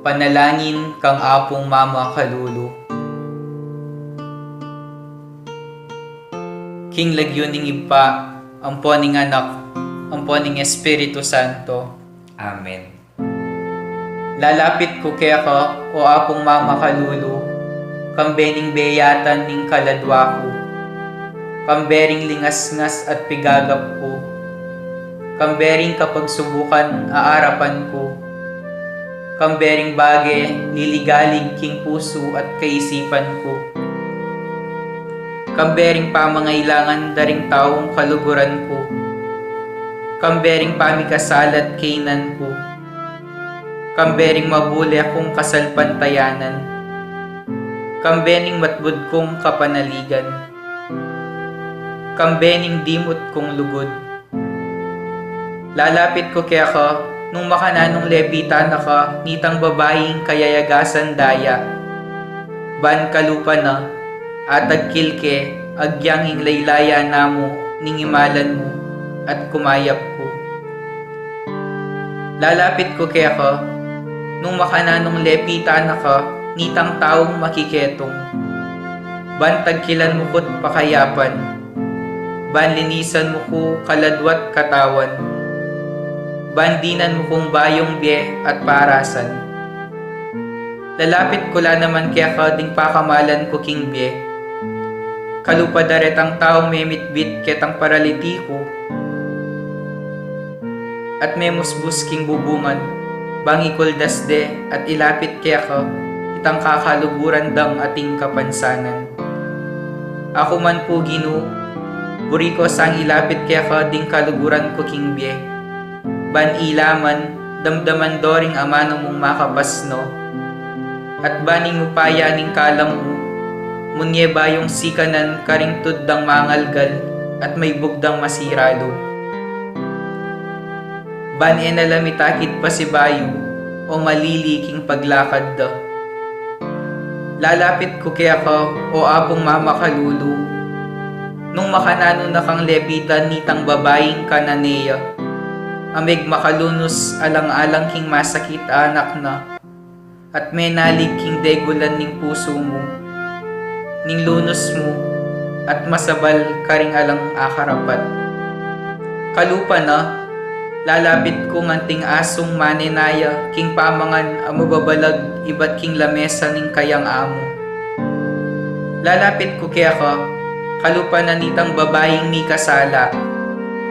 Panalangin kang apong Mama Kalulu. King Lagyuning Ipa, amponing anak, amponing Espiritu Santo. Amen. Lalapit ko kaya ka, o apong Mama Kalulu, kambening beyatan ning kaladwa ko, kambering lingasngas at pigagap ko, kambering kapag subukan aarapan ko, kambering bage liligalig king puso at kaisipan ko, kambering pamangailangan daring taong kaluguran ko, kambering pamikasalat kainan ko, kambering mabuli akong kasalpantayanan, kambening matbud kong kapanaligan, kambening dimot kong lugod. Lalapit ko kaya ka, nung makananong lebitan ka, nitang babaeng kayayagasan daya. Ban kalupa na, atag kilke, agyang laylaya namo, ningimalan mo, at kumayap ko. Lalapit ko kaya ka, nung makananong lepitan ka, nitang taong makiketong. Ban tagkilan mo ko't pakayapan, ban linisan mo ko kaladwat katawan, bandinan mo kong bayong biye at parasan. Lalapit ko la naman kaya ka ding pakamalan ko king biye. Kalupadaret ang taong memitbit ketang paralitiko, at memusbus king bubungan, bangikol dasde at ilapit kaya ka, itang kakaluburan dang ating kapansanan. Ako man po Ginoo, buri ko sang ilapit kaya ka ding kaluguran ko king biye. Ban ilaman, damdaman doring amano mong makapasno, at baning upaya ning kalam mo, munye bayong sikanan karing tuddang mangalgal, at may bugdang masiralo. Ban enalamitakit pa si bayo, o maliliking paglakad da. Lalapit ko kaya ka, o apong Mama Kalulu, nung makanano na kang lepitan nitang babaeng kananeya, amig makalunos alang-alang king masakit anak na, at menalig king degulan ning puso mo, ning lunos mo, at masabal karing alang akarapat. Kalupa na, lalapit ko nganting asong manenaya, king pamangan amababalag ibat king lamesa ning kayang amo. Lalapit ko kaya ka, kalupa na nitang babaeng mi kasala,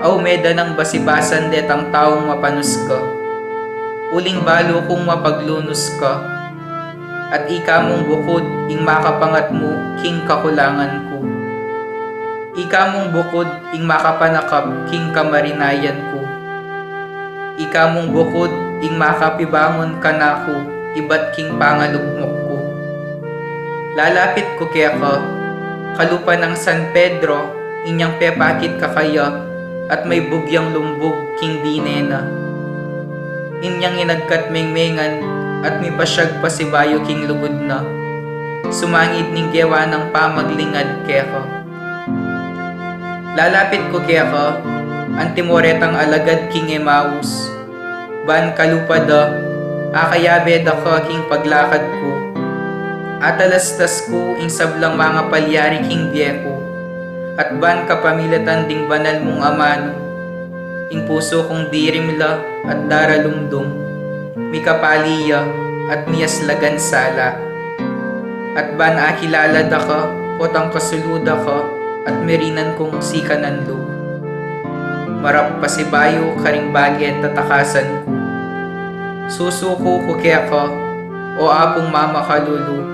aw meda ng basibasan detang taong mapanus ka. Uling balo kung mapaglunos ka, at ika mong bukod ing makapangat mo king kakulangan ko. Ika mong bukod ing makapanakap king kamarinayan ko. Ika mong bukod ing makapibangon ka na ko, ibat king pangalugmok ko. Lalapit ko kaya ka, kalupa ng San Pedro, inyang pepakit kakaya, at may bugyang lumbog king dinena. Inyang inagkat mengmengan, at may pasyag pa si bayo king lugod na. Sumangid ning gewa ng pamaglingad kaya ka. Lalapit ko kaya ka, antimoretang alagad king Emmaus. Ban kalupa da, akayabe da ka king paglakad ko. Atalastas ko ing sablang mga palyari king biyeko. At ban kapamilatan ding banal mong amano, ing puso kong dirimla at daralumdum, mikapaliya at miyaslagan sala. At ban akilala da ka, potang kasuluda ka, at merinan kong sikanan lo. Marap pasibayo karing bagi at tatakasan ko. Susuko ko kaya ka, o apong Mama Kalulu,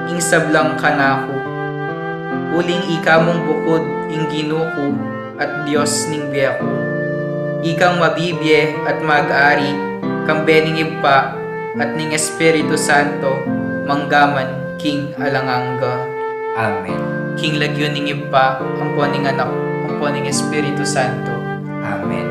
ing sablang kanako. Uling ika mong bukod ing Ginuko at Diyos ning biyako. Ikang mabibye at mag-ari, kambening ipa at ning Espiritu Santo, manggaman king alangangga. Amen. King Lagyuning Ipa, amponing anak, amponing Espiritu Santo. Amen.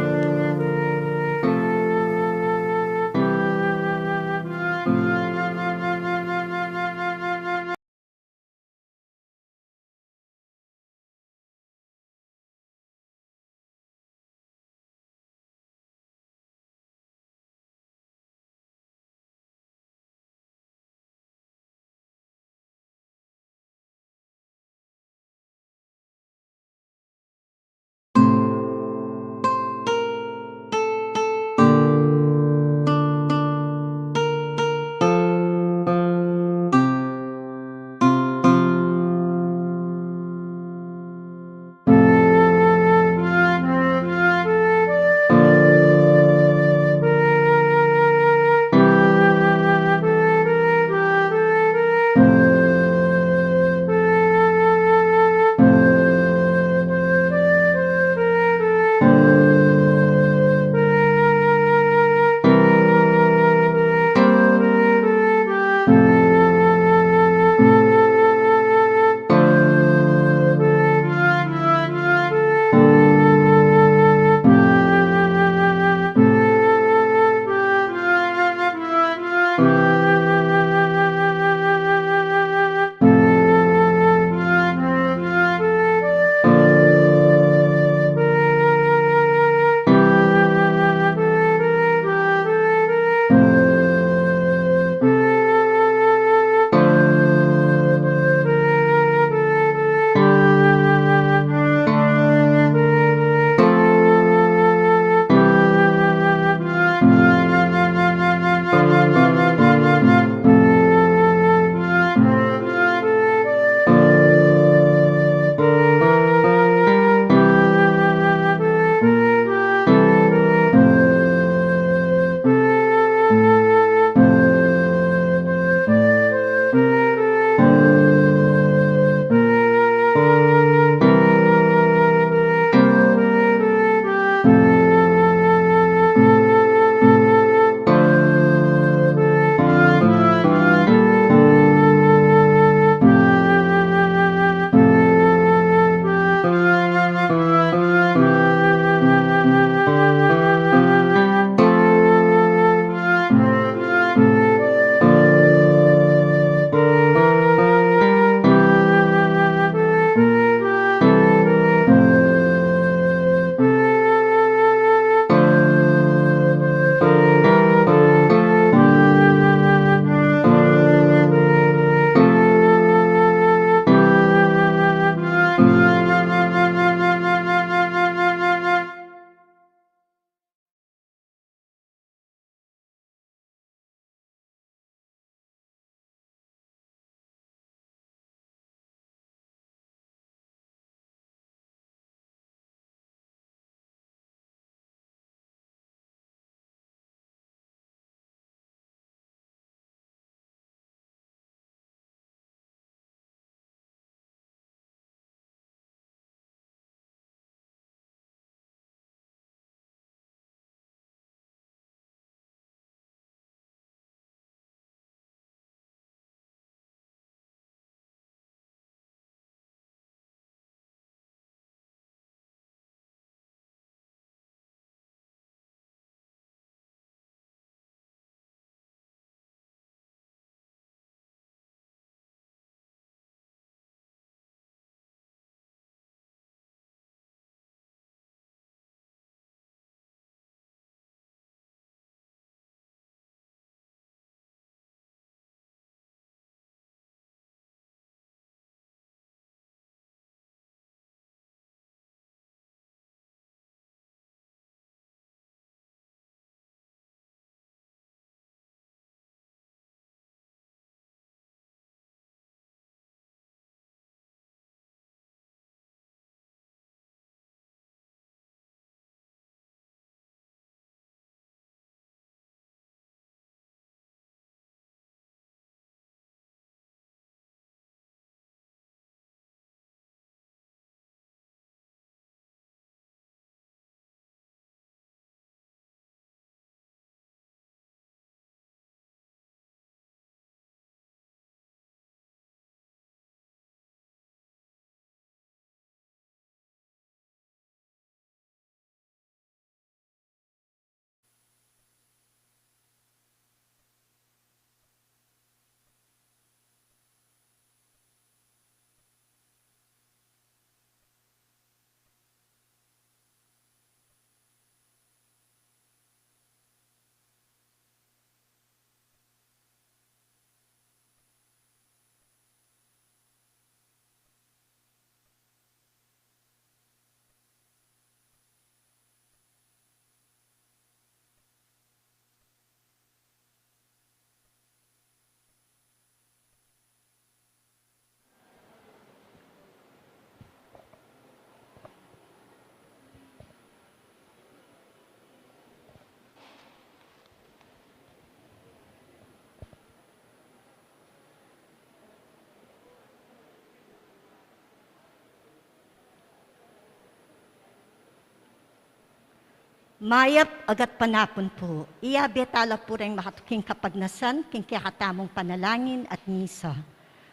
Mayap agat panapon po, iya betala po rin makatuking kapagnasan, king kakatamong panalangin at misa.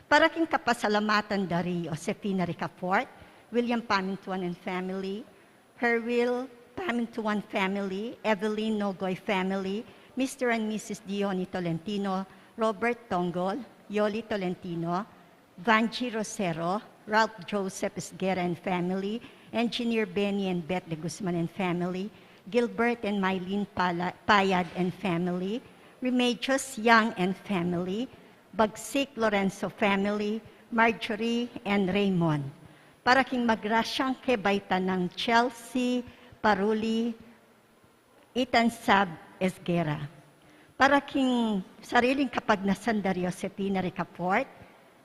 Para king kapasalamatan dari Josefina Ricafort, William Pamintuan and family, Herwil Pamintuan family, Evelyn Nogoy family, Mr. and Mrs. Diony Tolentino, Robert Tongol, Yoli Tolentino, Vanji Rosero, Ralph Joseph Esguera and family, Engineer Benny and Beth de Guzman and family, Gilbert and Mylene Payad and family, Remedios Young and family, Bagsik Lorenzo family, Marjorie and Raymond. Para king magrasyang kebaita ng Chelsea, Paruli, Itansab, Esguera. Para king sariling kapagnasan dari Josefina Ricafort,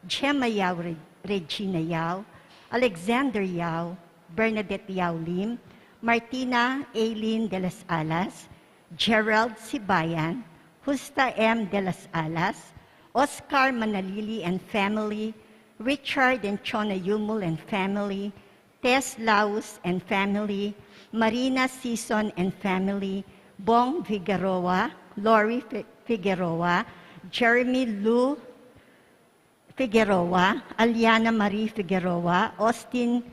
Gemma Yao Regina Yao, Alexander Yao, Bernadette Yao Lim, Martina Aileen de las Alas, Gerald Sibayan, Justa M. de las Alas, Oscar Manalili and family, Richard and Chona Yumul and family, Tess Laus and family, Marina Sison and family, Bong Figueroa, Lori Figueroa, Jeremy Lou Figueroa, Aliana Marie Figueroa, Austin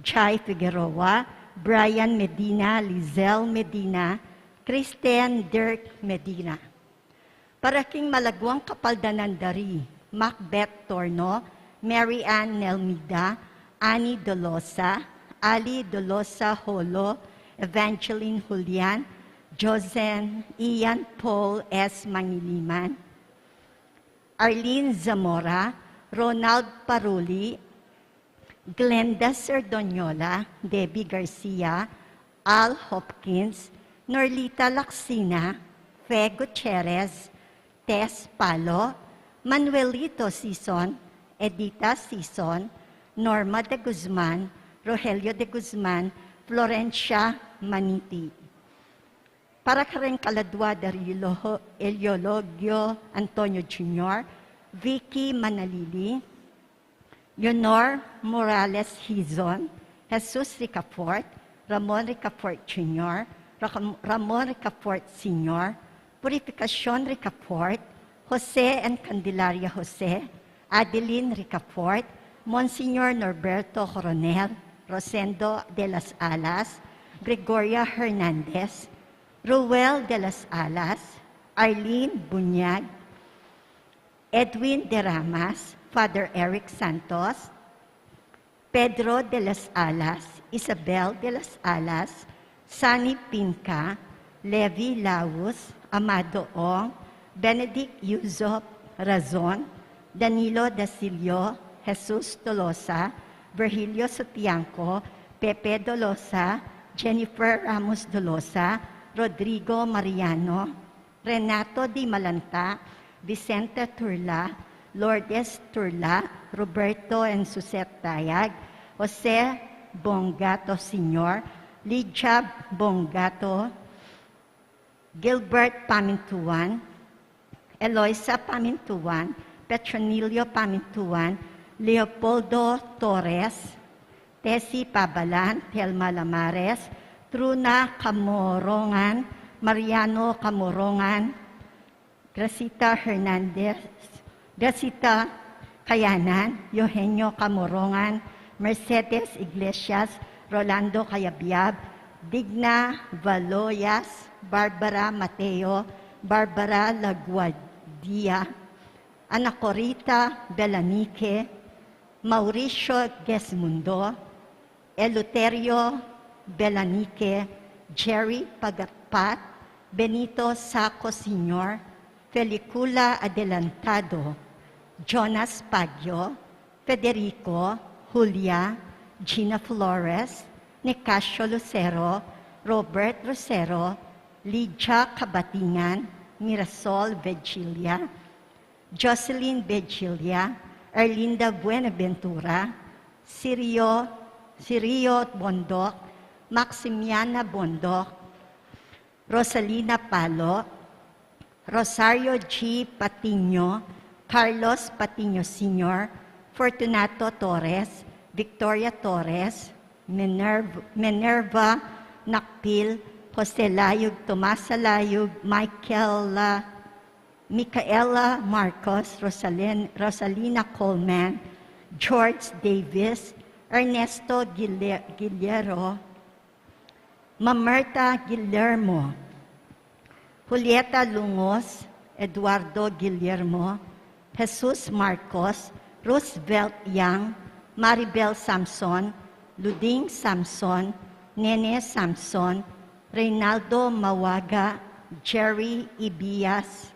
Jai Figueroa, Brian Medina, Lizelle Medina, Christian Dirk Medina. Para king malagwang kapaldanan dari, Macbeth Torno, Mary Ann Nelmida, Annie Dolosa, Ali Dolosa Holo, Evangeline Julian, Josen Ian Paul S. Mangiliman, Arlene Zamora, Ronald Paruli, Glenda Serdoniola, Debbie Garcia, Al Hopkins, Norlita Laksina, Fe Gutierrez, Tess Palo, Manuelito Sison, Edita Sison, Norma de Guzman, Rogelio de Guzman, Florencia Maniti. Para ka rin kaladwa dari Eliologio Antonio Jr., Vicky Manalili, Leonor Morales Hizon, Jesus Ricafort, Ramon Ricafort Jr., Ramon Ricafort Sr., Purificacion Ricafort, Jose and Candelaria Jose, Adeline Ricafort, Monsignor Norberto Coronel, Rosendo de las Alas, Gregoria Hernandez, Ruel de las Alas, Arlene Bunyag, Edwin de Ramas, Father Eric Santos, Pedro de las Alas, Isabel de las Alas, Sani Pinca, Levi Laus, Amado Ong, Benedict Yuzop Razon, Danilo Dasilio, Jesus Tolosa, Virgilio Sotianco, Pepe Dolosa, Jennifer Ramos Dolosa, Rodrigo Mariano, Renato Di Malanta, Vicente Turla, Lourdes Turla, Roberto and Susette Tayag, Jose Bongato Sr., Lydia Bongato, Gilbert Pamintuan, Eloisa Pamintuan, Petronilio Pamintuan, Leopoldo Torres, Tessie Pabalan, Telma Lamares, Truna Camorongan, Mariano Camorongan, Gracita Hernandez, Gracita Kayanan, Eugenio Camorongan, Mercedes Iglesias, Rolando Cayabyab, Digna Valoyas, Barbara Mateo, Barbara Laguardia, Ana Corita Belanique, Mauricio Gesmundo, Eleuterio Belanique, Jerry Pagatpat, Benito Saco Sr., Felicula Adelantado, Jonas Paggio, Federico, Julia, Gina Flores, Nicasio Lucero, Robert Rosero, Lydia Cabatingan, Mirasol Virgilia, Jocelyn Virgilia, Erlinda Buenaventura, Sirio Bondoc, Maximiana Bondoc, Rosalina Palo, Rosario G. Patiño, Carlos Patiño Sr., Fortunato Torres, Victoria Torres, Minerva Nakpil, Jose Layug, Tomasa Layug, Micaela Marcos, Rosalina Coleman, George Davis, Ernesto Guillermo, Mamerta Guillermo, Julieta Lungos, Eduardo Guillermo, Jesus Marcos, Roosevelt Yang, Maribel Samson, Luding Samson, Nene Samson, Reynaldo Mawaga, Jerry Ibias,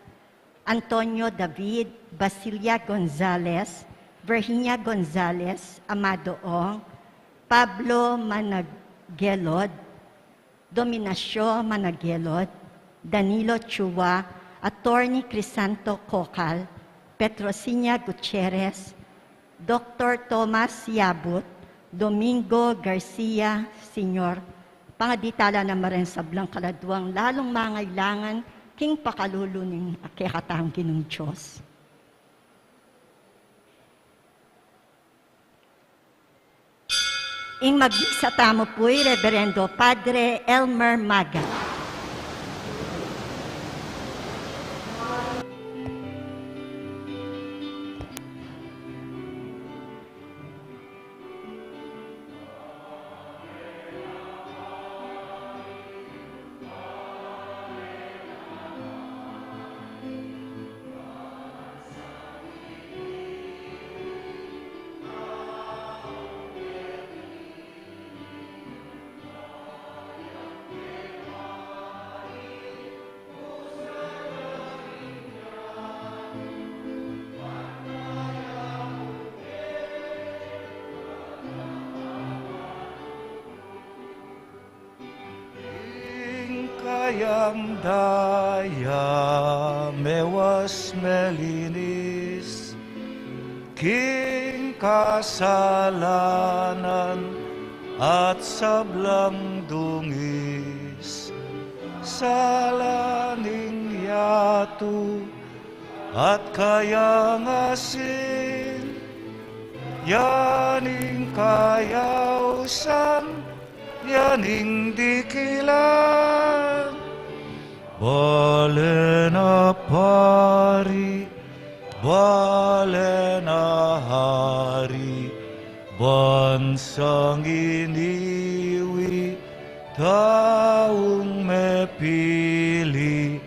Antonio David, Basilia Gonzalez, Virginia Gonzalez, Amado Ong, Pablo Managelod, Dominacio Managelod, Danilo Chua, Attorney Crisanto Cocal, Petrosinia Gutierrez, Dr. Thomas Yabut, Domingo Garcia, Sr., pangaditala na marin sa blang kaladuang lalong mangailangan king pakaluluning akekatang Ginong Diyos. Ing magbisa tamo po'y Reverendo Padre Elmer Maga. Kayang daya mewas melinis, king kasalanan at sablang dungis, salaning yatu at kayang asin, yaning kayausan, yaning dikilan. Bale na pari, bale na hari, bansang iniwi, taong mepili,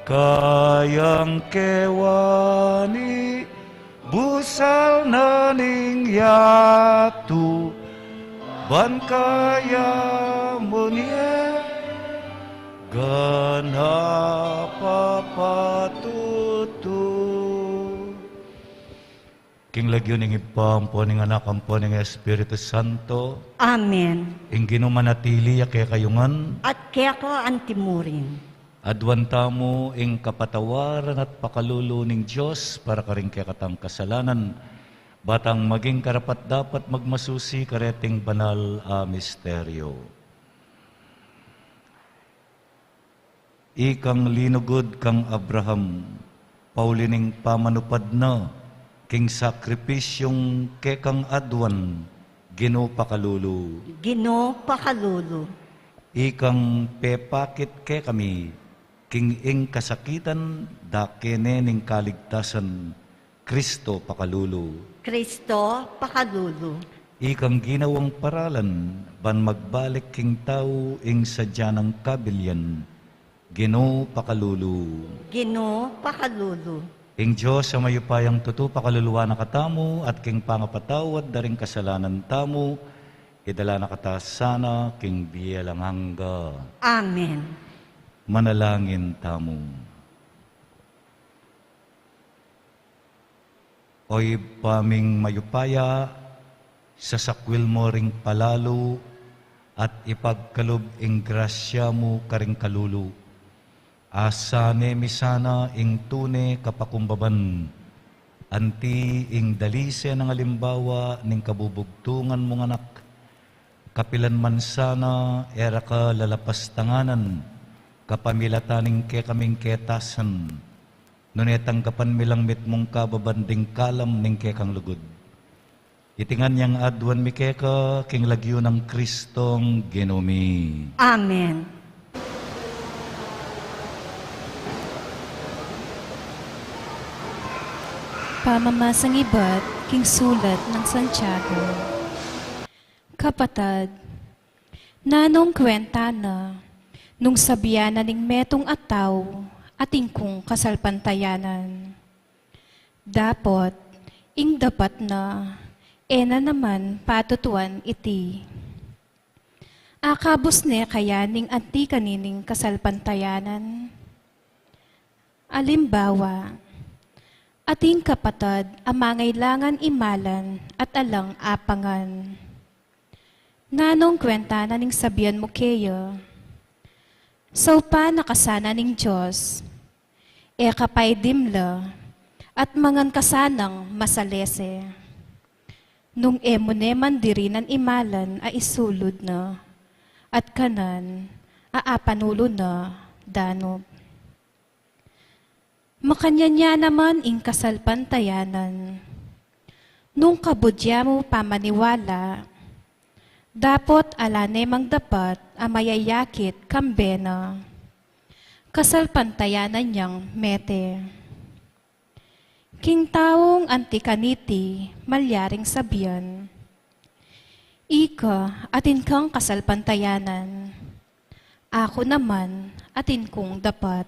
kayang kewani, busal na ning yatu, ban kaya munye, gana papatutu. King lagyo ning ipampo ning anak ampo ning Espiritu Santo, Amen. ing ginumanatili kaya kayungan, At kaya ko antimurin. adwan tamo ing kapatawaran at pakalulu ning Diyos para karing kaya katang kasalanan, batang maging karapat dapat magmasusi kareting banal a misteryo. Ikang linugod kang Abraham, paulining pamanupad na, king sakripisyong kekang adwan, Ginoo pakalulu. Ginoo pakalulu. Ikang pepakit ke kami, king ing kasakitan, dakene ning kaligtasan, Kristo pakalulu. Kristo pakalulu. Ikang ginawang paralan, ban magbalik king tao ing sadyanang kabilyan, Ginoo pakalulu. Ginoo pakalulu. Ing Diyos sa mayupayang tutu pakaluluwa na katamo at king pangapatawad daring kasalanan tamo, idala na kata sana king biyalang hangga. Amen. Manalangin tamo. Oy paming mayupaya, sa sakwil mo ring palalo, at ipagkalob ing grasya mo karing kalulu. Asane misana ing tune kapakumbaban, anti ing dalise ng alimbawa ning kabubugtungan mong anak, kapilan man sana era ka lalapastanganan, kapamilataning ke kaming ketasan, nunetang kapan milang mit mong kababanding kalam ning ke kang lugod. Itingan niyang adwan mi keka king lagyo ng Kristong Ginumi. Amen. Pamamasang iba't king sulat ng Santiago. Kapatad, nanong kwenta na, nung sabiyanan ning metong ataw, ating kong kasalpantayanan. Dapot, ing dapat na, ena naman patutuan iti. Akabos ne kaya ning anti kanining kasalpantayanan. Alimbawa, ating kapatad amangailangan imalan at alang apangan. Nanong kwenta na ning sabihan mo kayo, so pa nakasana ning Diyos, e kapay dimla, at mangan kasanang masalese. Nung emo ne mandirinan imalan a isulod na, at kanan aapanulo na danob. Makanyanya naman ing kasalpantayanan. Nung kabudya mo pamaniwala, dapot alanemang dapat amayayakit kambena. Kasalpantayanan niyang mete. King taong antikaniti, malyaring sabihan. Ika, atin kang kasalpantayanan. Ako naman, atin kong dapat.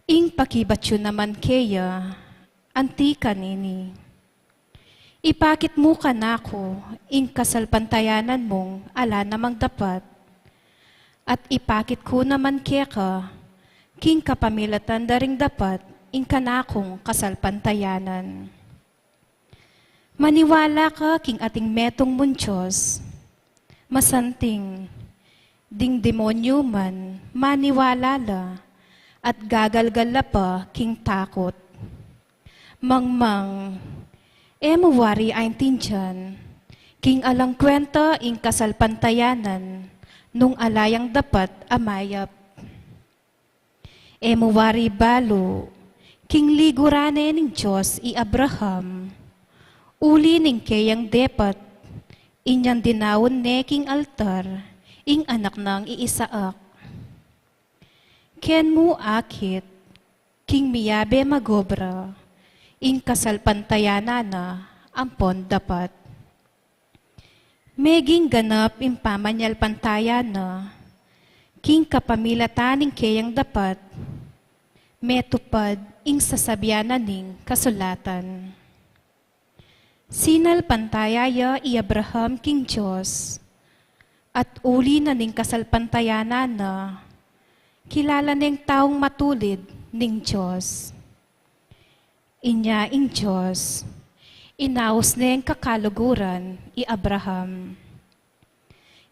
Ing pakibatyo naman kaya, anti kanini. Ipakit mo ka nako, ing kasalpantayanan mong ala namang dapat. At ipakit ko naman kaya ka, king kapamilatan daring dapat, ing kanakong kasalpantayanan. Maniwala ka king ating metong munchos, masanting, ding demonyo man, maniwala la, at gagalgal la pa king takot. Mangmang, mawari ayn tinjan, king alang kwenta ing kasalpantayanan, nung alayang dapat amayap. Mawari balo, king ligurane ning Diyos i Abraham, uli ning kayang depat, inyang dinawon ne king altar, ing anak nang iisaak. Ken mo akit, king miyabe magobra, ing kasalpantayanan na ampon dapat. Meging ganap ing pamanyal pantayan na, king kapamilataning kayang dapat, metupad ing sasabyanan ning kasulatan. Sinal pantayaya i Abraham king Diyos, at uli na ning kasalpantayanan na, kilala ning taong matulid ning Diyos. Inya ing Diyos, inaos ning kakaluguran i Abraham.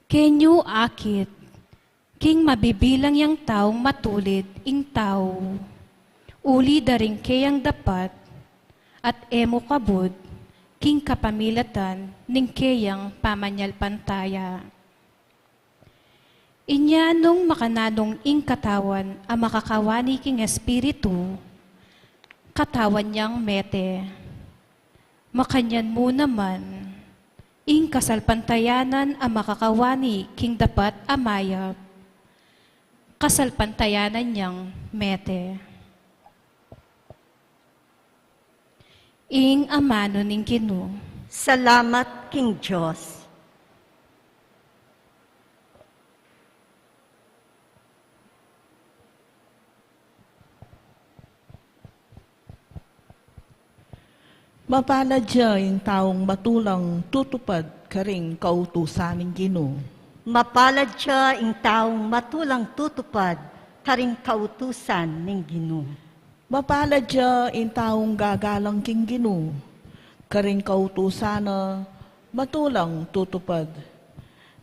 Kenyo akit, king mabibilang yang taong matulid ing tao, uli daring kayang dapat, at emo kabud, king kapamilatan ning kayang pamanyal pantaya. Inya nung makananong ing katawan ang makakawani king espiritu, katawan niyang mete. Makanyan mo naman, ing kasalpantayanan ang makakawani king dapat amayap, kasalpantayanan niyang mete. Ing amano ning Kinu. Salamat king Diyos. Mapalad siya yung taong matulang tutupad karing kautusan ng Ginoo. Mapalad siya ing taong matulang tutupad, karing kautusan ning Ginoo. Mapalad siya yung taong gagalang king Ginoo, karing kautusan na matulang tutupad.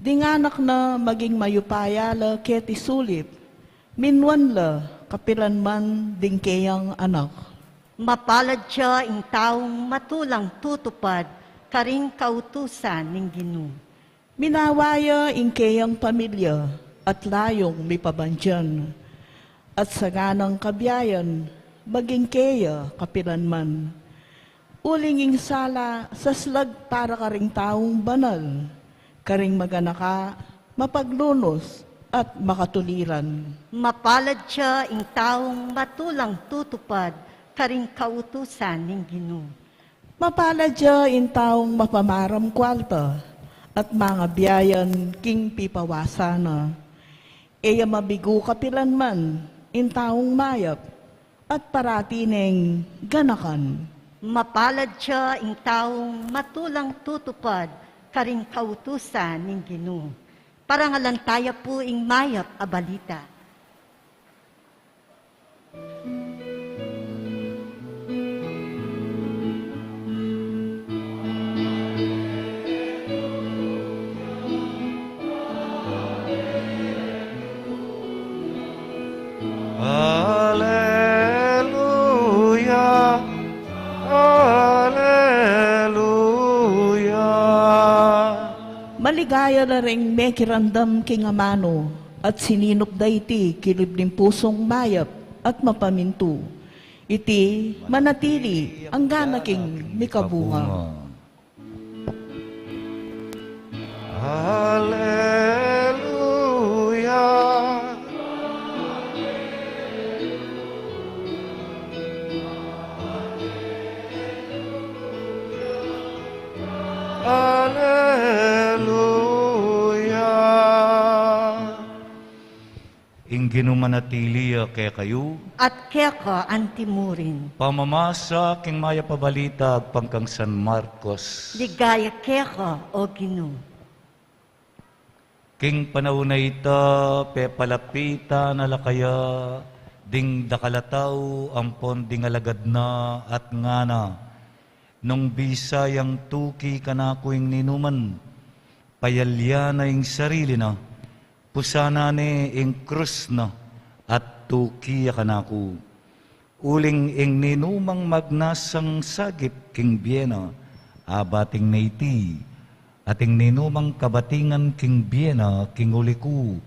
Dinganak na maging mayupaya la ket isulip, minwan la kapilan man ding kayang anak. Mapalad siya ing taong matulang tutupad, karing kautusan ning Ginoo. Minawaya ing kayang pamilya at layong mipabandyan, at sa ganang kabiyayan, maging kaya kapilanman. Uling ing sala sa slag para karing taong banal, karing maganaka, mapaglunos at makatuliran. Mapalad siya ing taong matulang tutupad, karing kautusan ning Ginoo. Mapalad siya in taong mapamaram kwalta at mga biyayan king pipawasana. Eya mabigo kapilan man in taong mayap at paratineng ganakan. Mapalad siya ing taong matulang tutupad karing kautusan ning Ginoo. Parangalantaya po ing mayap a balita. Alleluia, Alleluia. Maligaya na ring may kirandam king amano at sininop da iti kilibling pusong mayap at mapaminto. Iti manatili ang ganaking mikabunga. Alleluia. Alleluia. Ingin manatili kaya kayo, At keka antimurin. pamamasa king maya pabalita pangkang San Marcos. Ligaya keka o Ginoo. King panahon na ita, pepalapita na lakaya, ding dakalataw, ampon ding alagad na at ngana. Nung bisayang tuki kanakuing ninuman, payalya na ing sarili na, pusana ni ing krus na, at tuki kanaku. Uling ing ninumang magnasang sagip king Biena, abating na iti, ating ninumang kabatingan king Biena, king uliku,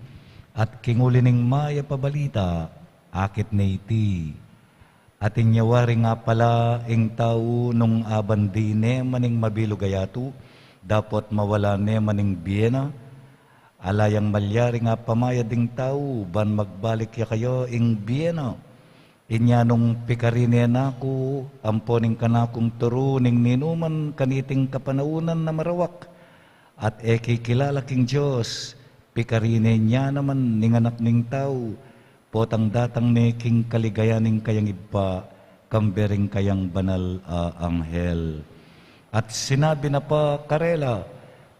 at king ulining maya pabalita, akit na iti. Ating nyawari nga pala ing tao nung abandi ne maning mabilugayatu, dapat mawala ne maning Biena, alayang malyari nga pamaya ding tao, ban magbalik ya kayo ing Biena. Inya nung pikarine nako, amponing kanakong turo ning ninuman kaniting kapanaunan na marawak, at kilala king Diyos, pikarine niya naman ning anak ning tao, potang datang ni king kaligayaning kayang iba, kambering kayang banal anghel. At sinabi na pa karela,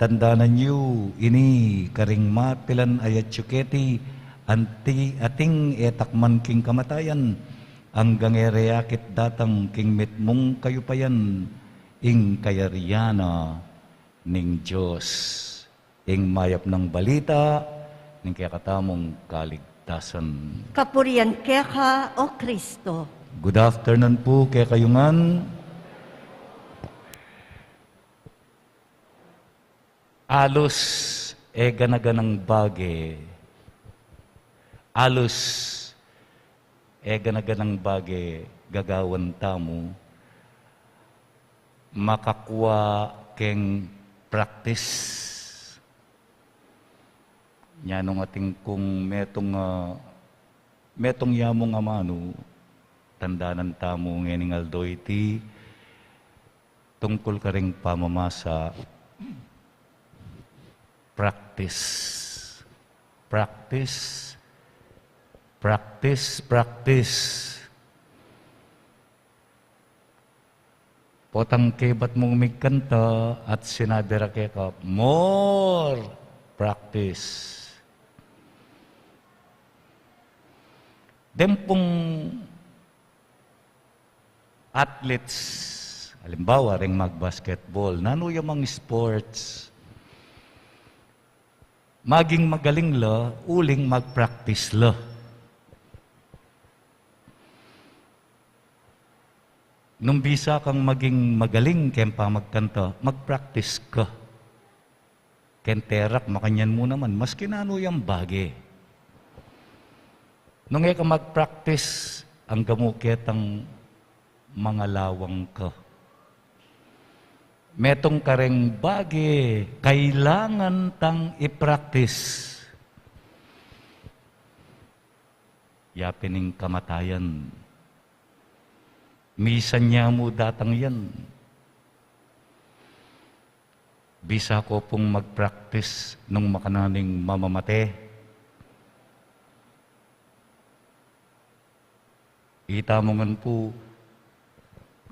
tandaanan niyo, ini karing mapilan ayat syuketi, ating etakman king kamatayan, hanggang ereyakit datang king mitmong kayupayan, ing kayariana ning Diyos, ing mayap ng balita, ning kakatamong kaligtasan. Kapurian keka o Kristo. Good afternoon po kay kayungan. Alos ganaganang bage. Alos ganaganang bage gagawan tamo. Makakuha keng practice. Nyanong ating kung metong yamong amano, tandanan tamo ngening aldo iti, tungkol ka ring pamamasa, practice. Practice. Practice. Practice. Potang kebat mong migkanta at sinabi ra ka, more practice. Dempong athletes, halimbawa ring mag-basketball, nanuyang mga sports, maging magaling la, uling mag-practice la. Nung bisa kang maging magaling kempa magkanta, mag-practice ka. Kenterak, makanyan mo naman, maski nanuyang bagi. Nung ka mag-practice, ang gamuketang mga lawang ka. Metong kareng bagi, kailangan tang i-practice. Yapining kamatayan. Misan niya mo datang yan. Bisa ko pong mag-practice nung makananing mamamate. Ita mo ngan po,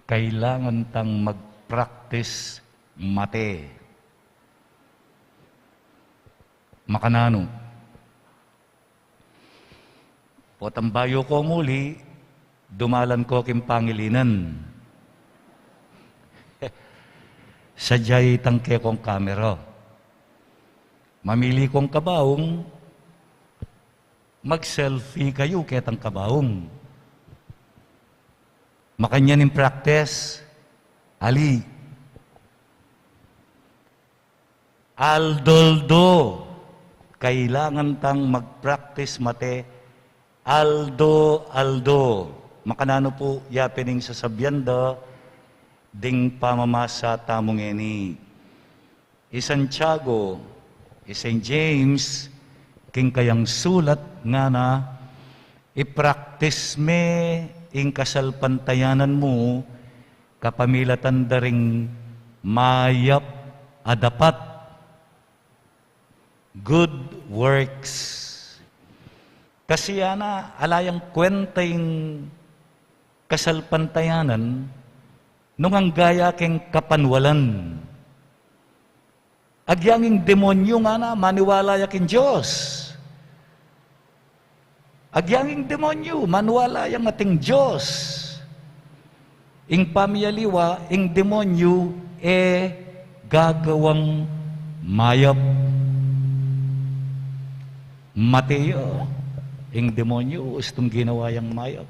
kailangan tang mag-practice mate. Makanano. Potambayo ko muli, dumalan ko kim Pangilinan. Sadyay tangke kong kamera. Mamili kong kabaong, mag-selfie kayo ketang kabaong. Makanyan in practice, ali. Aldoldo, kailangan tang mag-practice mate, Aldo. Makanano po, yapining sasabyanda, ding pamamasa tamong eni. Santiago, St. James, king kayang sulat nga na, i-practice me ing kasalpantayanan mo, kapamilatan daring mayap adapat. Good works. Kasi yana, alayang kwenta yung kasalpantayanan, nung ang gaya keng kapanwalan. Agyanging demonyo nga na, maniwala yakin Diyos. Agyanging demonyo, maniwala yang ating Diyos. Ing pamiyaliwa, ing demonyo, gagawang mayap. Mateo, ing demonyo, istong ginawa yang mayap.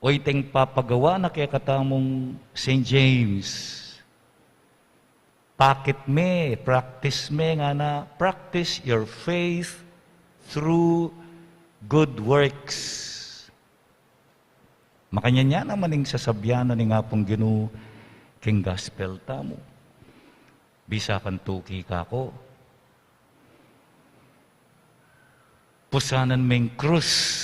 O iting papagawa na kaya katamong St. James. Pakit me, practice me nga na, practice your faith through good works. Makanya niya naman yung sasabyanan ni nga pong Ginoo king gospel tamo. Bisa kan tuki ka ko. Pusanan meng krus.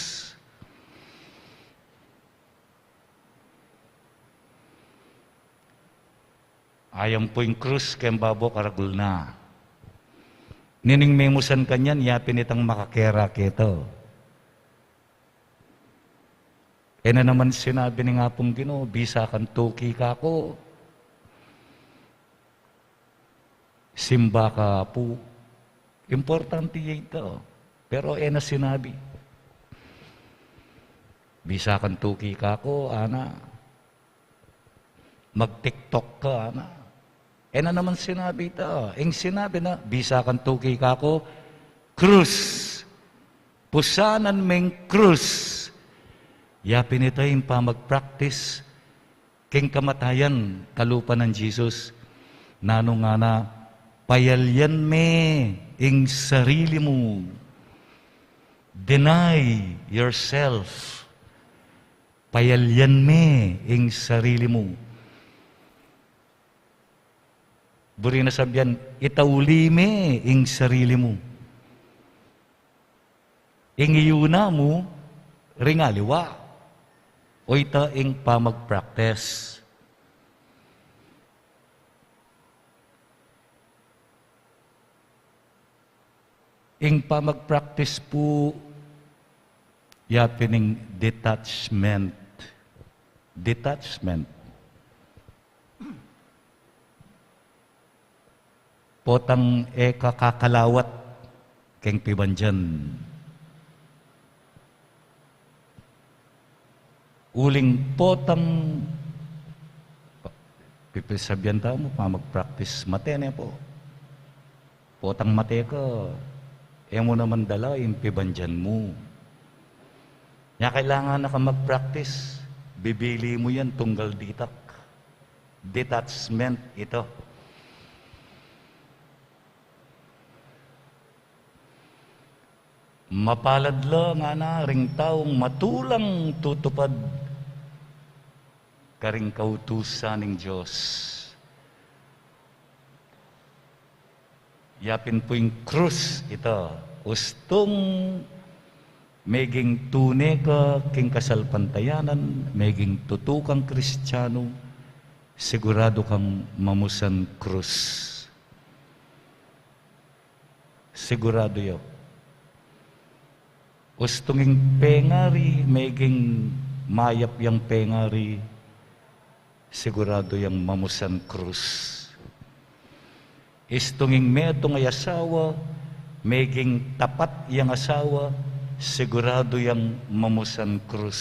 Ayam po yung krus kem babo karagul na. Nining memusan kanyan, yapin itang makakera kito. Na naman sinabi ni nga pong Ginoo, bisa kan tuki ka ko. Simba ka po. Importante ito. Pero na sinabi. Bisa kan tuki ka ko, ana. Mag-TikTok ka, ana. Na naman sinabi ito. Ang sinabi na, bisa kan tuki ka ko, krus. Pusanan meng krus. Yapin ito yung pa mag-practice king kamatayan kalupa ng Jesus. Nano nga na, payalyan me ing sarili mo. Deny yourself. Payalyan me ing sarili mo. Buri na sabihan, itauli me ing sarili mo. Ing iyuna mo, ringaliwa. O ita ing pamag-practice. Ing pamag-practice po, yapining detachment. Detachment. Potang kakalawat keng pibanjan. Uling potang pipisabihan tao mo, mag-practice mate na po. Potang mate ka, mo naman dala yung pibanjan mo. Kaya kailangan na ka mag-practice, bibili mo yan tunggal ditak. Detachment ito. Mapalad lang nga na ring taong matulang tutupad karing kautusan ng Diyos. Yapin po yung krus ito. Ustong meging tune ka king kasalpantayanan, meging tutukang Kristiyano, sigurado kang mamusan krus. Sigurado yun. Ustunging pengari, meging mayap yang pengari, sigurado yang mamusan krus. Istunging metong ay asawa, meging tapat yang asawa, sigurado yang mamusan krus.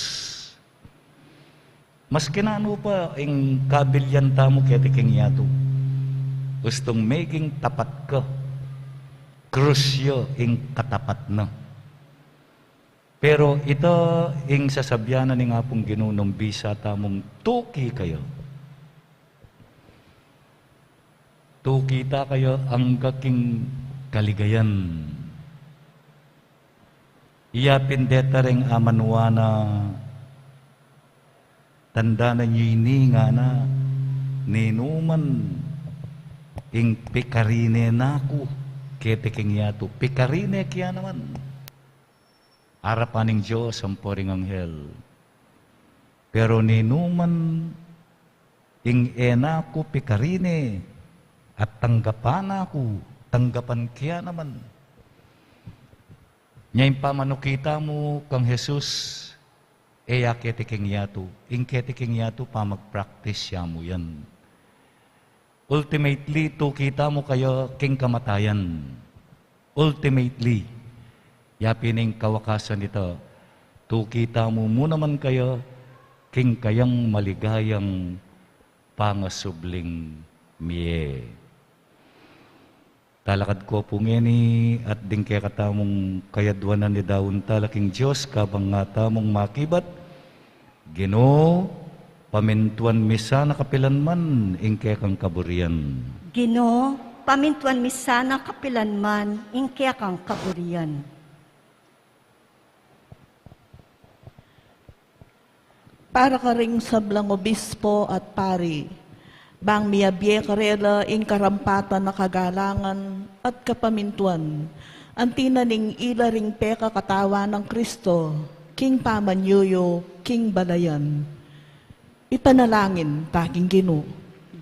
Mas kinano pa ang kabilyan tamo ketiking yato. Ustong meging tapat ka, krus yo ing katapat na. Pero ito ing sasabyanan ni nga pong ginunong bisa tamong tuki kayo. Tukita kayo ang kaking kaligayan. Iyapin deta ring amanwana, tanda na niyo nga na, ninuman, ing pikarine naku, ketiking yato, pikarine kaya naman. Arapaning Diyos ang poring anghel. Pero ninuman, ing enaku pikarine, at tanggapan ako, tanggapan kaya naman. Ngayon pa manukita mo kang Jesus, eya ketiking yato. Ing ketiking yato pa mag-practice mo yan. Ultimately, to kita mo kayo king kamatayan. Ultimately, yapining kawakasan nito, to kita mo muna man kayo king kayang maligayang pangasubling miye. Talakad ko po ngeni at ding kaya katamong kayadwanan ni daun talaking Diyos kabang nga tamong makibat, Ginoo, pamintuan misa na kapilan man, ingke kang kaburian. Ginoo, pamintuan misana kapilan man, ingke kang kaburian. Para ka ring sablang obispo at pari, bang miyabye karela ing karampatan na kagalangan at kapamintuan, ang tinaning ila ring peka katawa ng Kristo, king pamanyuyo, king balayan. Ipanalangin, taking Ginoo.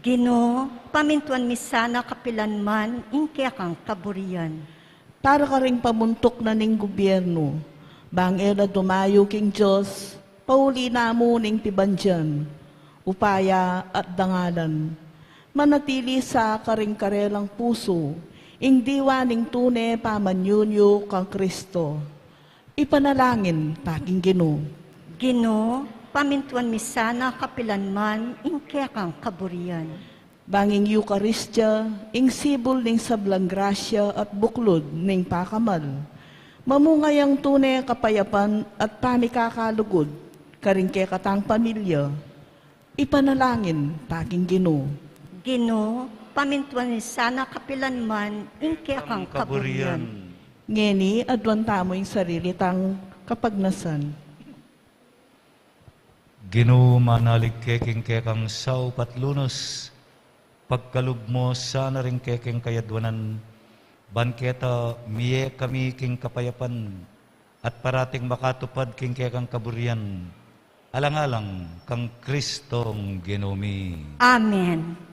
Ginoo, pamintuan misana kapilan man, ingke kang kaburian. Para ka ring pamuntok na ning gobyerno, bang ela dumayo king Diyos, pauli na mo ning tibandyan, upaya at dangalan. Manatili sa karing karelang puso, ing diwa ning tune pamanyunyo kang Kristo. Ipanalangin, taking Ginoo. Ginoo, pamintuan misana kapilan man, ingke kang kaburian. Banging Eukaristya, ing sibol ning sablang grasya at buklod ning pakamal. Mamungay ang tune kapayapan at panikakalugot, karing ke katang pamilya. Ipanalangin, taking Ginoo. Ginoo, pamintuan misana kapilan man, ingke kang kaburian. Ngeni, adwan tamo yung sarili tang kapagnasan. Ginoo, manalig keking kekang saw patlunos, pagkalub mo sana rin keking kayadwanan, banketa miye kami king kapayapan, at parating makatupad king kekang kaburian, alang-alang kang Kristong Ginomi. Amen.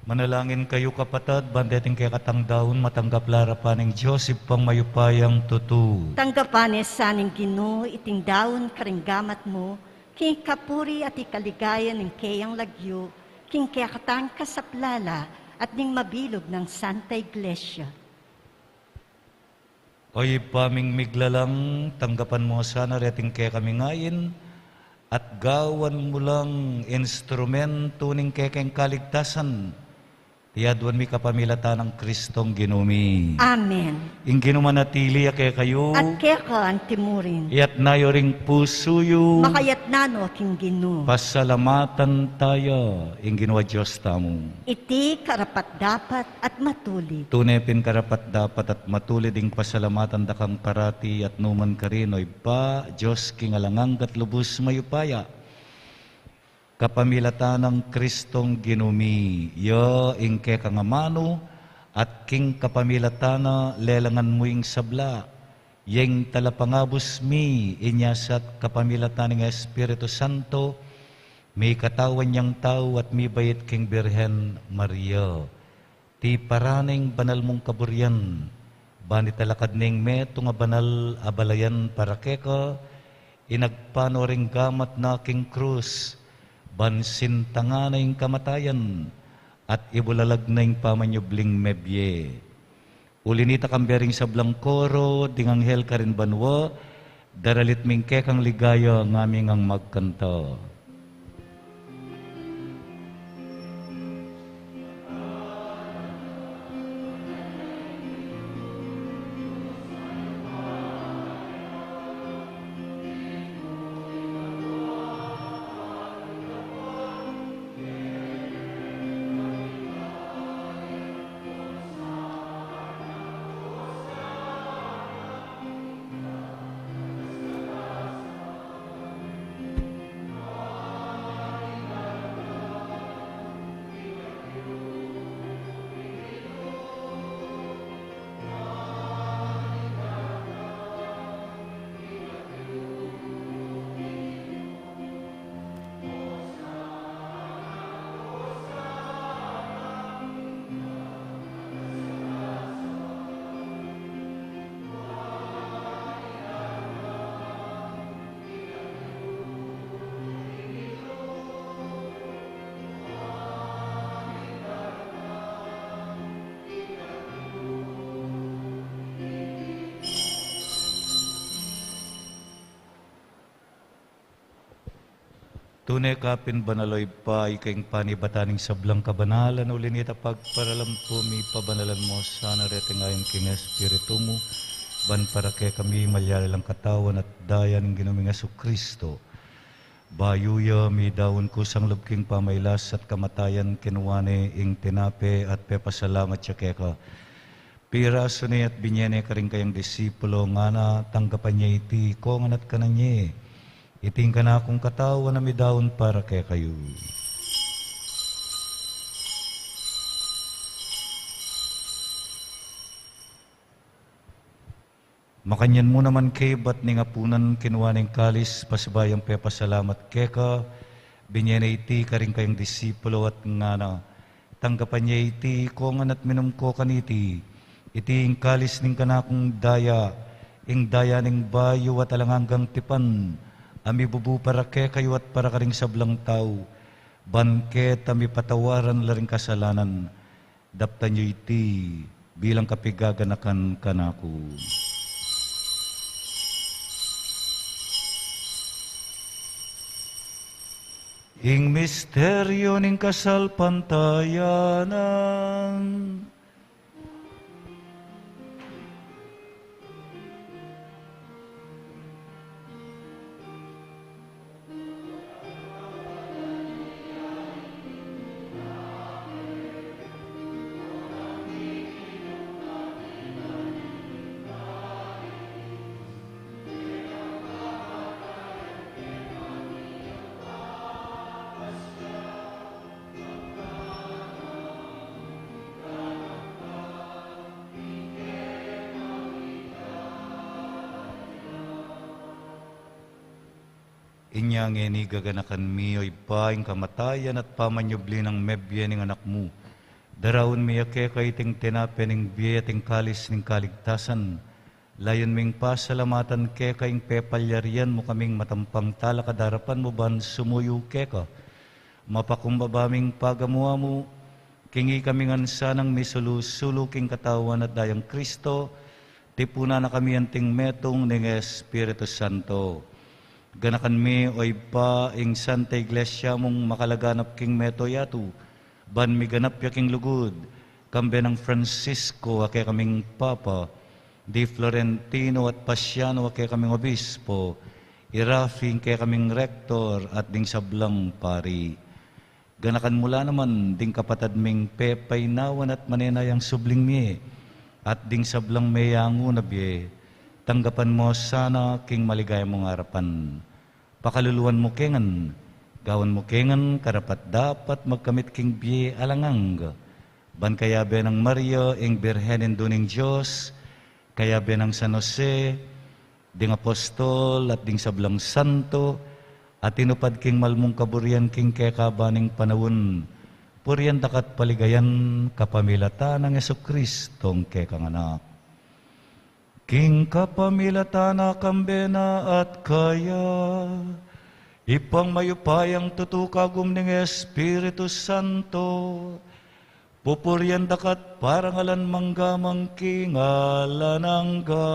Manalangin kayo kapatid, bandeting kay katangdaon, matanggap larapan ng Joseph pang mayupayang tutu. Tanggapanes saning Ginoo iting daon karinggamat mo, king kapuri at ikaligaya ng kayang lagyo, king kayakatang kasaplala at ning mabilog ng Santa Iglesia. Oy paming miglalang, tanggapan mo sana reting kay kami ngayon, at gawan mo lang instrumento ning kekeng kaligtasan. Tiyadwan mi kapamilata ng Kristong ginumi. Amen. Ing ginumanatili kay kayo, At kaya ka ang timurin, iyat nayo ring pusuyo, makayat nano king Ginoo. pasalamatan tayo, ing ginawa Diyos tamo. Iti karapat dapat at matuli. Tunepin karapat dapat at matulid ing pasalamatan dakang parati at numan karinoy pa, Diyos king alangang kat lubos mayupaya. Kapamilata ng Kristong ginumi, yo ing ke kangamano, at king kapamilata na lelangan mo ing sabla, yeng talapangabos mi, inyasat kapamilata ng Espiritu Santo, may katawan niyang tao at may bayit king Birhen Maria. Ti paraning banal mong kaburyan, bani talakad ning meto nga banal abalayan para keka, inagpano ring gamat na king krus, bansin tanga na yung kamatayan, at ibulalag na yung pamanyubling mebye. Ulinita kambering sa blangkoro, dinganghel ka rin banwa, daralit ming kekang ligaya ngaming ang magkanta. Tunay kapin banaloy pa, ikaing panibataning sablang kabanalan, ulinita pagparalam po mi pabanalan mo, sana rete ngayon king Espiritu mo, ban para kay kami malyarilang katawan at daya ng ginaming Aso Kristo. Bayuya mi daon ko sang lubking pamaylas at kamatayan kinuwane ing tinape at pepasalamat siya keka. Piraso ni at binyene ka rin kayang disipulo nga na tanggapan niya iti ko nga nat kananye. Iting ka na akong katawan na midaon para kay kayo. Makanyan mo naman kay ba't ni ngapunan kinuha ng kalis pasibayang pepasalamat keka, binyene iti ka rin kayong disipulo at nga na tanggapan niya iti ko nga nat minum ko kaniti, iti ing kalis ning kanakong daya, ing daya ning bayo at alanganggang tipan, ami bubu para ke kayo at para karing sablang tao, banket ami patawaran laring kasalanan, daptan nyo iti bilang kapigaganakan kanako. Ing misteryo ning kasal pantayanan, inyang eni gaganakan mi oy paing kamatayan at pamanyubli ng mebye ng anak mo. Darawon miya kay ting tinapening biya ting kalis ning kaligtasan. Layon ming pasalamatan kaying pepalyarian mo kaming matampang tala kadarapan mo ban sumuyo keka. Mapakumbabaming pagamuha mo, kingi kami sanang misulu-sulu king katawan at dayang Kristo, tipuna na kami anting metong ng Espiritu Santo. Ganakan mi oy pa ing Santa Iglesia mong makalaganap king meto yatu, ban mi ganap yaking lugod, kambe ng Francisco ake kaming Papa, di Florentino at Pasiano ake kaming Obispo, irafing kay kaming Rektor at ding sablang pari. Ganakan mula naman ding kapatad ming pepay nawan at manenayang subling mi, at ding sablang mayango na biye, tanggapan mo sana king maligaya mong harapan. Pakaluluan mo kengan, gawan mo kengan, karapat dapat magkamit king biye alangang. Ban kaya be ng Maria, ing Birhenin duning Diyos, kaya be ng San Jose, ding Apostol at ding sablang Santo, at tinupad king malmong kaburian king kekabaning panawon, purian dakat paligayan kapamilata ng Jesucristong kekang anak. King kapamilata na kambena at kaya, ipang mayupayang tutukagum ng Espiritu Santo, pupurian dakat parangalan manggamang kingalanangga.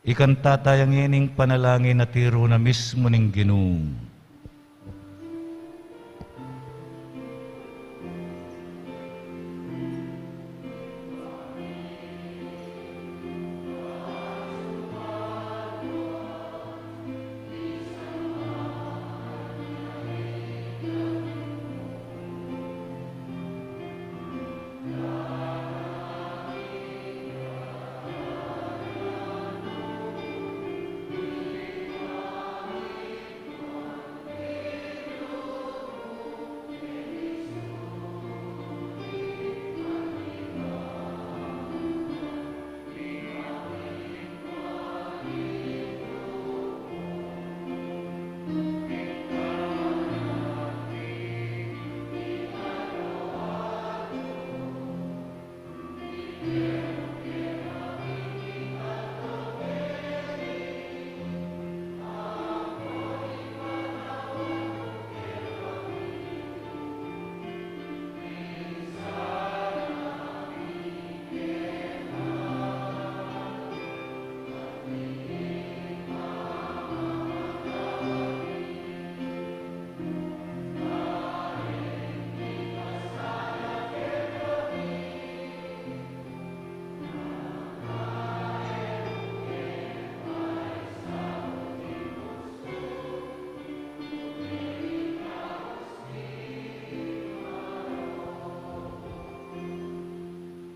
Ikan tatayang ining panalangin na tiro na mismo ning Ginoo.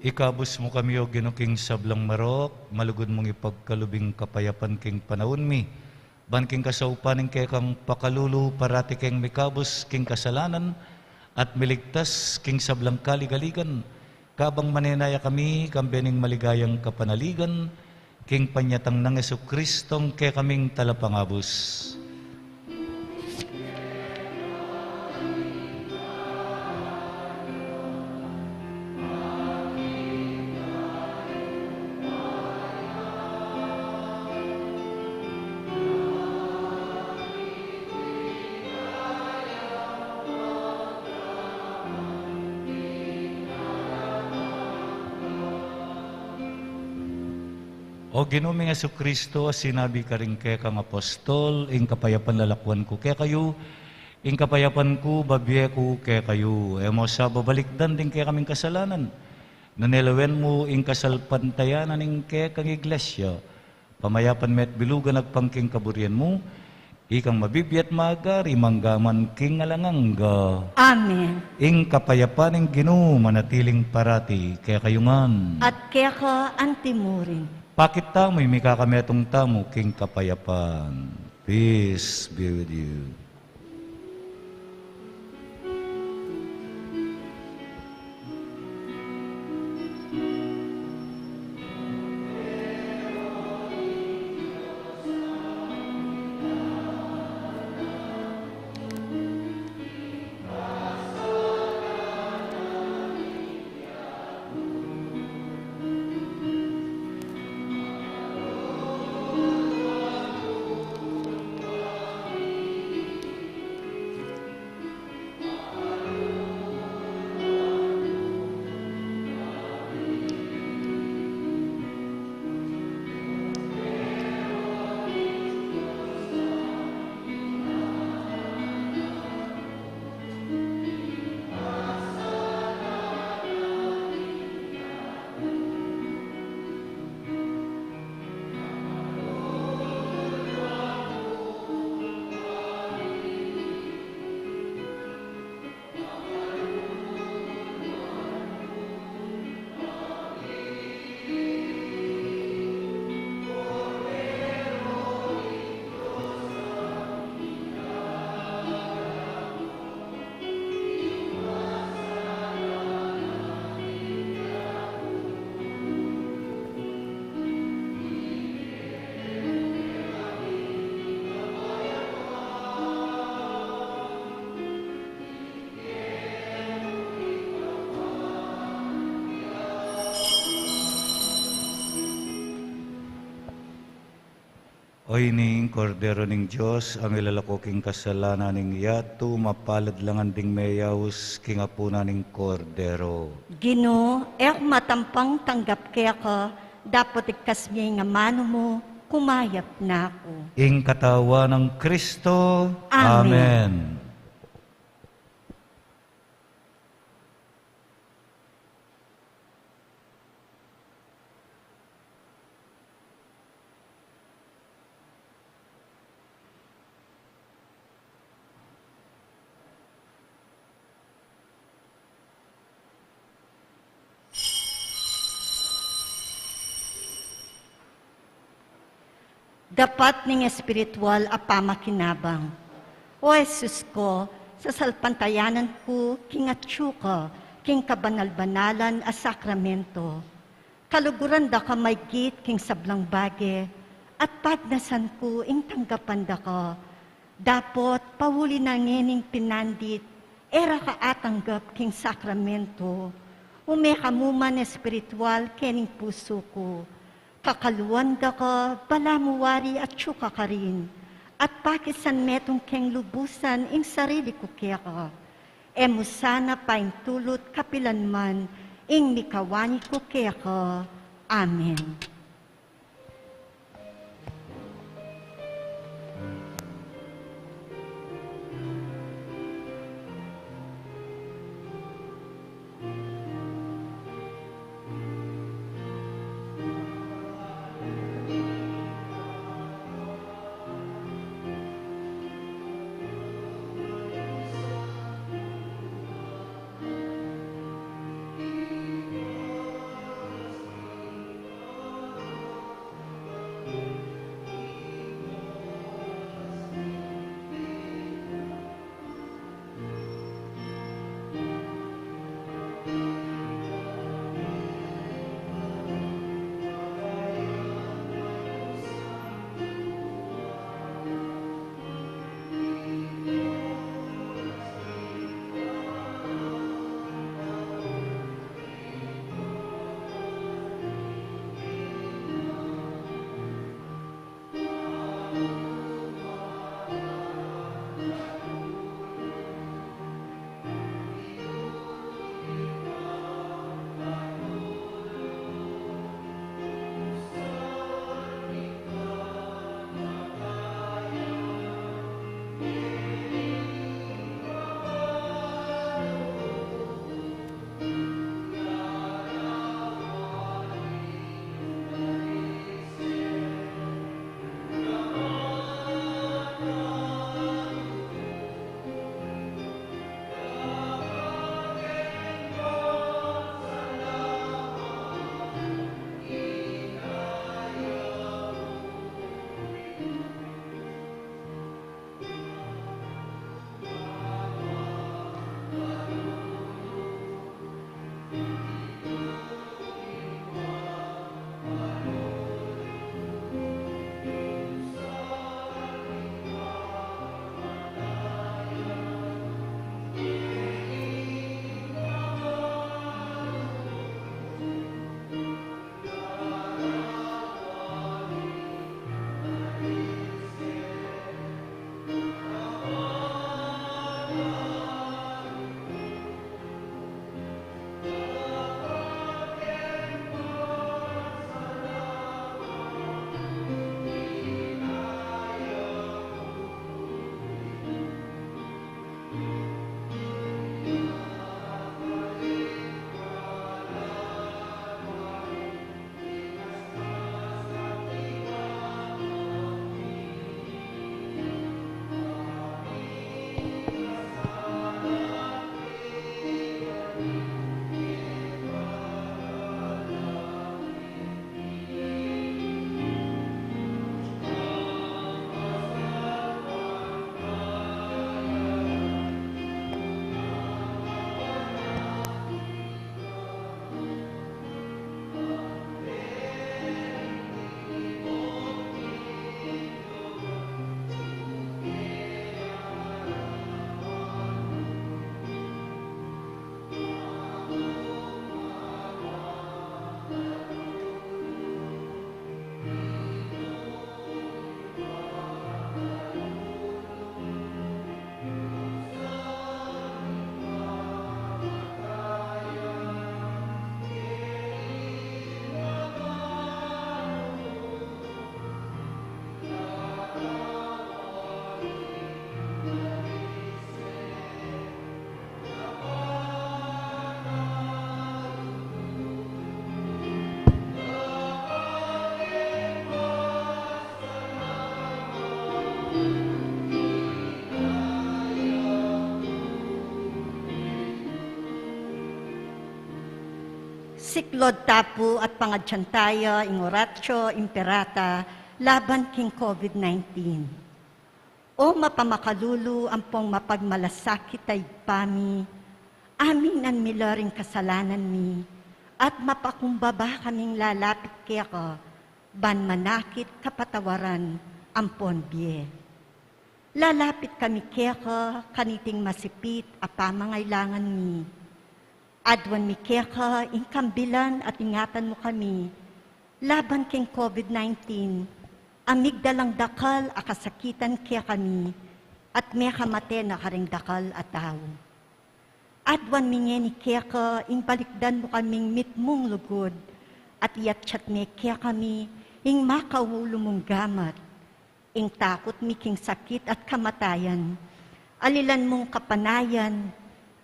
Ikabus mo kami o ginuking sablang marok, malugod mong ipagkalubing kapayapan king panahon mi. Ban king kasaupaning kay kang pakalulu parati king mikabus king kasalanan at miligtas king sablang kaligaligan. Kabang manenaya kami kambening maligayang kapanaligan, king panyatang ng Jesucristong kay kaming talapangabus. O Ginoong Jesucristo, sinabi ka rin kay kang apostol, ing kapayapan lalakwan ko kay kayo, ing kapayapan ko, babiye ko kay kayo. E mo sa babalikdan din kay kaming kasalanan. Nanelawen mo ing kasalpantayanan ing kay kang iglesia. Pamayapan met bilugan agpangking kaburian mo, ikang mabibiyat magari manggaman king alangangga. Amen. Ing kapayapan ing Ginoo manatiling parati kay kayungan. At kaya ka antimurin. Pakit tamo'y may kakametong tamo king kapayapan. Peace be with you. Oy ning kordero ning Dios ang ilalako king kasalanan ning yato mapalad lang anding mayawus king apuna ning kordero. Ginoo, matampang tanggap kaya ka, dapat ikas niya nga mano mo, kumayap na ako. Ing katawa ng Kristo. Amen. Amen. Dapat ning espiritual apamakinabang. O Jesus ko, sa salpantayanan ko, king atsu ka, king kabanal-banalan a sakramento. Kaluguran da ka may git king sablang bage, at pagnasan ko ing tanggapan da ka. Dapot pahuli na ngening pinandit, era ka atanggap king sakramento. Umekamuman espiritual kening puso ko. Kakaluan da ka, balamuwari at syuka ka rin. At pakisan metong keng lubusan ing sarili ko kaya ka. Emusana pa ing tulot kapilanman, ing nikawani ko kaya ka. Amen. Siklod tapu at pangadsyantaya, ingoratio, imperata, laban king COVID-19. O mapamakalulu ampong mapagmalasakit ay pami, amin ang milaring kasalanan mi, at mapakumbaba kaming lalapit kaya ka, ban manakit kapatawaran ampon biye. Lalapit kami kaya ka, kaniting masipit apamangailangan mi. Adwan mi kaya ka, ingkambilan at ingatan mo kami, laban king COVID-19, amig dalang dakal akasakitan kaya kami, at may kamate na karing dakal at tao. Adwan mingeni kaya ka, ingbalikdan mo kaming mitmong lugod, at iyatsyat ni kaya kami, ing makaulo mong gamat, ing takot miking sakit at kamatayan, alilan mong kapanayan,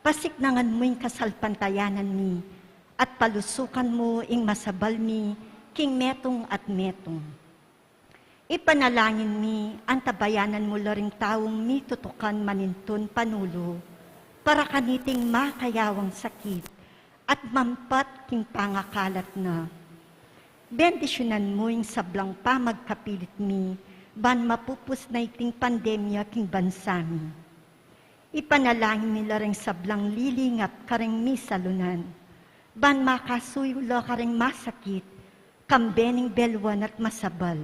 pasiknangan mo ing kasalpantayanan mi, at palusukan mo ing masabal mi, king metong at metong. Ipanalangin mi, ang tabayanan mo laring taong mi tutukan manintun panulo, para kaniting makayawang sakit, at mampat king pangakalat na. Bendisyonan mo ing sablang pamagkapilit mi, ban mapupus na iting pandemya king bansa mi. Ipanalangin nila ring sablang lilingap karing mi salunan, ban makasuyula karing masakit, kambening belwan at masabal.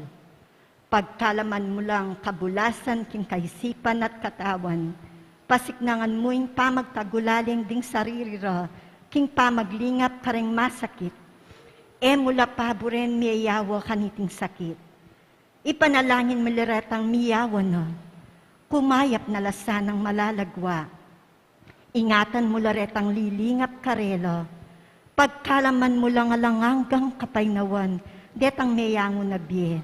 Pagkalaman mo lang kabulasan king kaisipan at katawan, pasiknangan mo ing pamagtagulaling ding saririra, king pamaglingap karing masakit, mula paboren miyayawa kaniting sakit. Ipanalangin maliretang miyawa na, kumayap na lasanang malalagwa. Ingatan mo laretang lilingap karela, pagkalaman mo lang alanganggang kapaynawan, detang miyango na biye.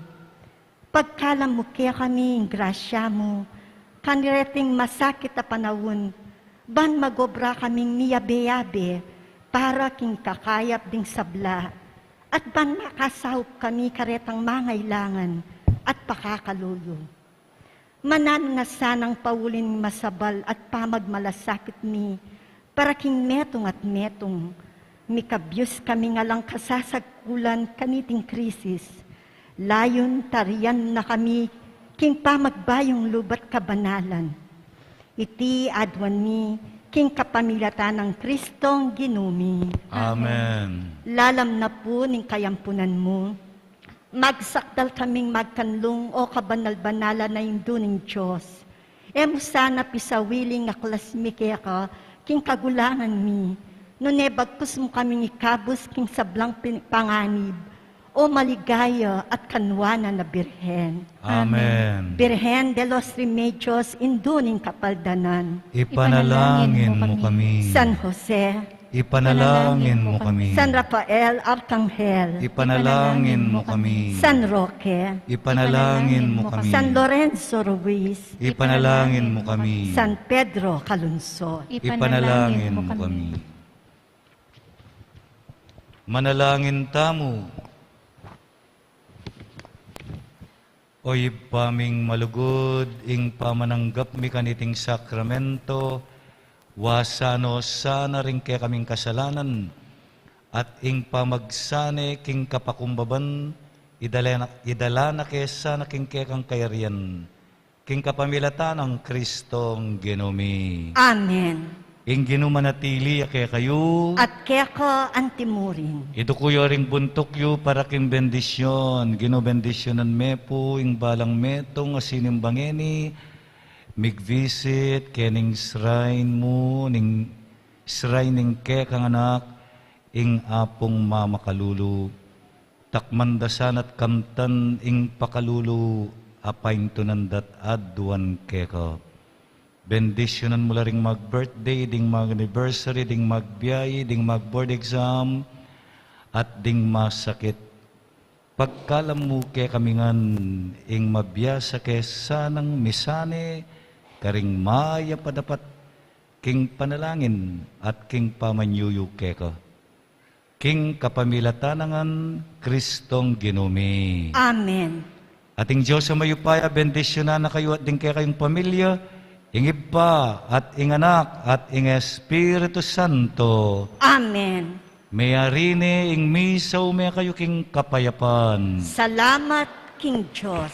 Pagkalam mo kaya kami, grasya mo, kanireting masakit na panawon, ban magobra kaming miyabe-yabe, para king kakayap ding sabla, at ban makasahop kami karetang mangailangan, at pakakalulo. Manan nga sanang paulin masabal at pamagmalasakit mi, para king metong at metong, mikabyos kami nga lang kasasagkulan kaniting krisis, layon tariyan na kami, king pamagbayong lubat kabanalan. Iti adwan mi, king kapamilatan ng Kristong ginumi. Amen. Lalam na po ning kayampunan mo, magsakdal kaming magkanlong o kabanal-banala na indo ng Diyos. Emo sana pisawiling nga klasmi kaya ka, king kagulangan mi, nunebagpus mo kaming ikabos king sablang panganib, o maligaya at kanwana na Birhen. Amen. Birhen de los Remedios, induning kapaldanan. Ipanalangin mo kami. San Jose, Ipanalangin mo kami. San Rafael Arcangel, Ipanalangin mo kami. San Roque, Ipanalangin mo kami. San Lorenzo Ruiz, Ipanalangin mo kami. San Pedro Calungsod. Ipanalangin mo kami. Manalangin tamo. Oy paming malugod, ing pamananggap mi kaniting sakramento, wasano sana rin kaya kaming kasalanan, at ing pamagsane king kapakumbaban, idala na kesa na king kaya kang kayarian, king kapamilatan ng Kristong ginumi. Amen. Ing ginumanatili kaya kayo, At keko antimurin. ito kuyo ring buntok yu para king bendisyon. Ginobendisyonan me po ing balang metong asinimbangeni. Mig-visit kening shrine mo, ning shrine ning ke kang anak, ing apong mamakalulu. Takmandasan at kamtan ing pakalulu, apain tunandat adwan keka. Bendisyonan mo ring mag-birthday, ding mag-anniversary, ding magbiyahe, ding mag-board exam, at ding masakit. Pagkalam mo kay kamingan, ing mabiyasa kay sanang misane, karing maya pa dapat, king panalangin, at king pamanyuyo keka. King kapamilatanangan, Kristong ginumi. Amen. Ating Diyos sa mayupaya, bendisyonan na kayo at ding kaya kayong pamilya, ingib pa at inganak at ing Espiritu Santo. Amen. May arine ing misaw may kayo king kapayapan. Salamat, King Diyos.